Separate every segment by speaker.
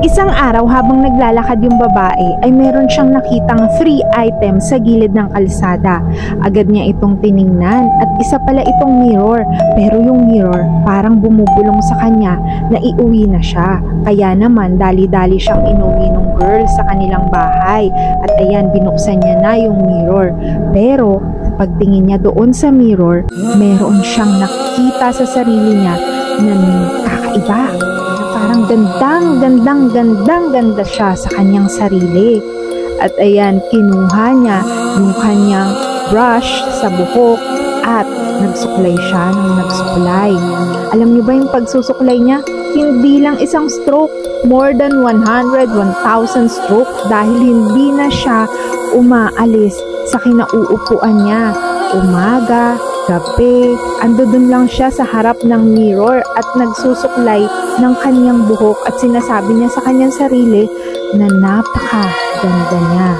Speaker 1: Isang araw habang naglalakad yung babae ay meron siyang nakitang 3 items sa gilid ng kalsada. Agad niya itong tiningnan at isa pala itong mirror, pero yung mirror parang bumubulong sa kanya na iuwi na siya. Kaya naman dali-dali siyang inuwi ng girl sa kanilang bahay at ayan, binuksan niya na yung mirror. Pero pagtingin niya doon sa mirror, meron siyang nakita sa sarili niya na kakaiba. Parang ganda siya sa kanyang sarili. At ayan, kinuha niya yung kanyang brush sa buhok at nagsuklay siya ng nagsuklay. Alam niyo ba yung pagsusuklay niya? Hindi lang isang stroke, more than 100, 1,000 stroke dahil hindi na siya umaalis sa kinauupuan niya. Umaga, gabi, andun lang siya sa harap ng mirror at nagsusuklay ng kanyang buhok at sinasabi niya sa kanyang sarili na napakaganda niya.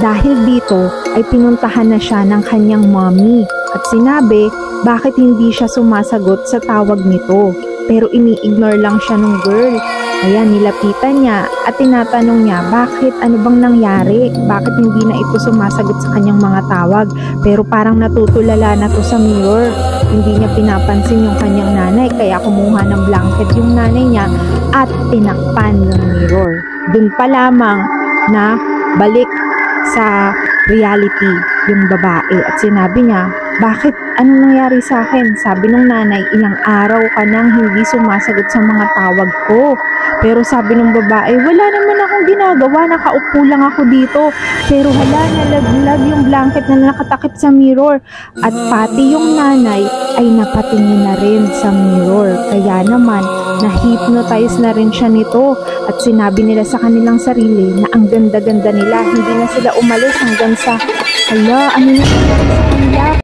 Speaker 1: Dahil dito ay pinuntahan na siya ng kanyang mommy at sinabi bakit hindi siya sumasagot sa tawag nito. Pero ini-ignore lang siya ng girl. Ayan, nilapitan niya at tinatanong niya bakit, ano bang nangyari? Bakit hindi na ito sumasagot sa kanyang mga tawag? Pero parang natutulala na to sa mirror. Hindi niya pinapansin yung kanyang nanay kaya kumuha ng blanket yung nanay niya at tinakpan yung mirror. Dun pa lamang na balik sa reality yung babae at sinabi niya, bakit? Anong nangyari sa akin? Sabi ng nanay, ilang araw ka nang hindi sumasagot sa mga tawag ko. Pero sabi ng babae, wala naman akong ginagawa, nakaupo lang ako dito. Pero hala, nalaglag yung blanket na nakatakip sa mirror. At pati yung nanay ay napatingin na rin sa mirror. Kaya naman, na-hypnotize na rin siya nito. At sinabi nila sa kanilang sarili na ang ganda-ganda nila. Hindi na sila umalis hanggang sa, hala, ano na sa kanila?